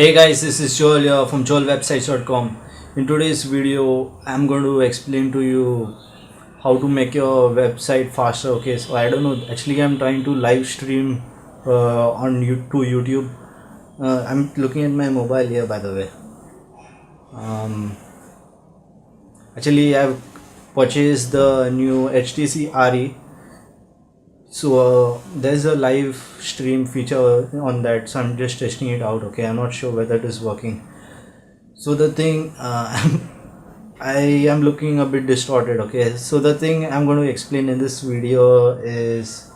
Hey guys, this is Joel here from joelwebsites.com. In today's video, I'm going to explain to you how to make your website faster. Okay, so I don't know. Actually, I'm trying to live stream to YouTube. I'm looking at my mobile here, by the way. Actually, I've purchased the new HTC RE. So there's a live stream feature on that, so I'm just testing it out. Okay, I'm not sure whether it is working. So the thing I am looking a bit distorted. Okay, so the thing I'm going to explain in this video is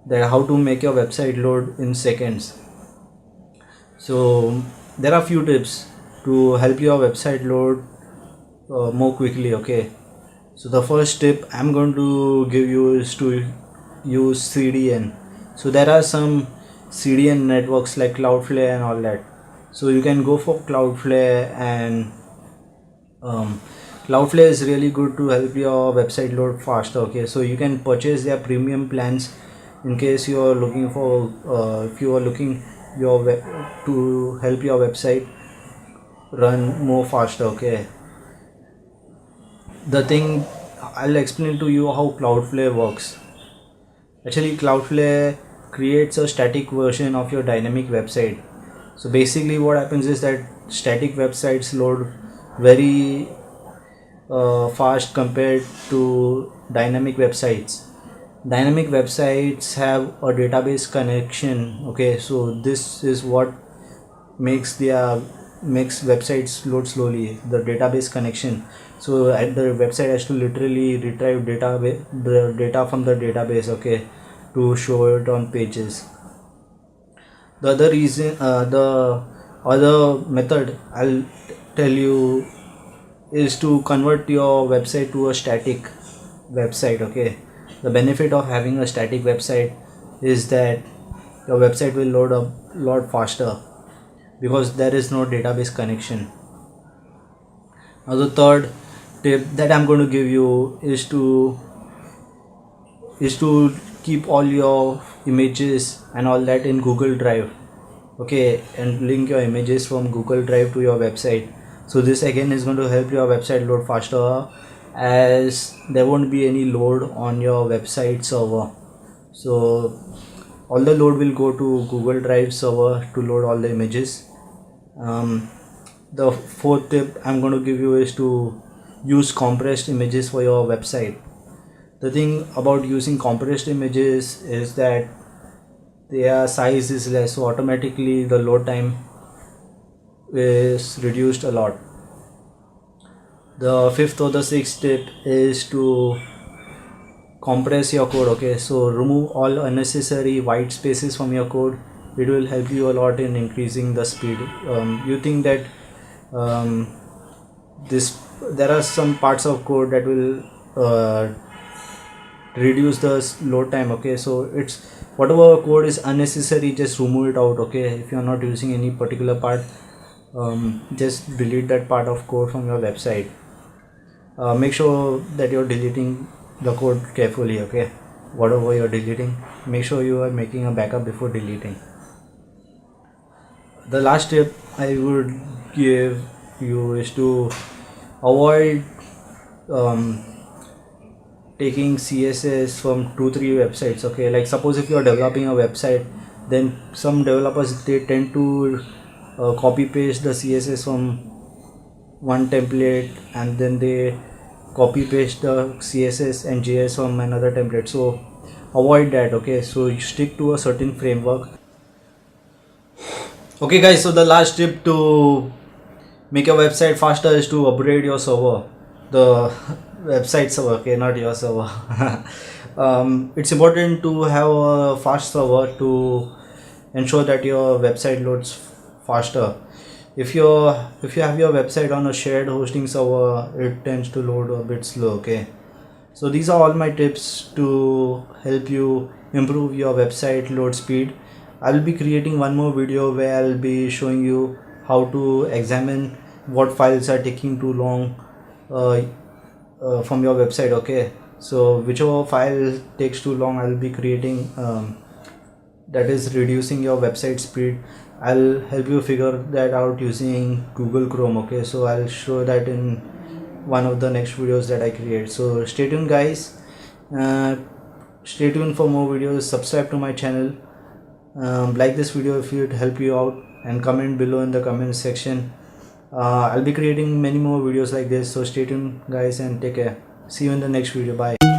that how to make your website load in seconds. So there are few tips to help your website load more quickly. Okay, so the first tip I'm going to give you is to use CDN. So there are some CDN networks like Cloudflare and all that. So you can go for Cloudflare, and Cloudflare is really good to help your website load faster. Okay, so you can purchase their premium plans in case you are looking for if you are looking to help your website run more faster. Okay, the thing I'll explain to you how Cloudflare works. Actually, Cloudflare creates a static version of your dynamic website. So basically what happens is that static websites load very fast compared to dynamic websites. Dynamic websites have a database connection. Okay, so this is what makes websites load slowly, the database connection. So the website has to literally retrieve the data from the database, okay, to show it on pages. The other method I'll tell you is to convert your website to a static website. Okay, the benefit of having a static website is that your website will load a lot faster because there is no database connection. Now the third tip that I'm going to give you is to keep all your images and all that in Google Drive. Okay, and link your images from Google Drive to your website. So this again is going to help your website load faster, as there won't be any load on your website server. So all the load will go to Google Drive server to load all the images. The fourth tip I'm going to give you is to use compressed images for your website. The thing about using compressed images is that their size is less, so automatically the load time is reduced a lot. The fifth or the sixth tip is to compress your code. Okay, so remove all unnecessary white spaces from your code. It will help you a lot in increasing the speed. You think that there are some parts of code that will reduce the load time. Okay, so it's whatever code is unnecessary, just remove it out. Okay, if you are not using any particular part, just delete that part of code from your website. Make sure that you're deleting the code carefully. Okay, whatever you're deleting, make sure you are making a backup before deleting. The last tip I would give you is to avoid taking CSS from 2-3 websites. Okay, like suppose if you are developing a website, then some developers, they tend to copy paste the CSS from one template, and then they copy paste the CSS and JS from another template. So avoid that. Okay, so you stick to a certain framework. Okay guys, so the last tip to make your website faster is to upgrade your server, the website server. Okay, not your server. It's important to have a fast server to ensure that your website loads faster. If you have your website on a shared hosting server, it tends to load a bit slow. Okay, so these are all my tips to help you improve your website load speed. I'll be creating one more video where I'll be showing you how to examine what files are taking too long from your website. Okay, so whichever file takes too long, I'll be creating that is reducing your website speed. I'll help you figure that out using Google Chrome. Okay, so I'll show that in one of the next videos that I create. So stay tuned, guys. uh, Stay tuned for more videos. Subscribe to my channel. Like this video if it help you out, and comment below in the comment section. I'll be creating many more videos like this, so stay tuned, guys, and take care. See you in the next video. Bye.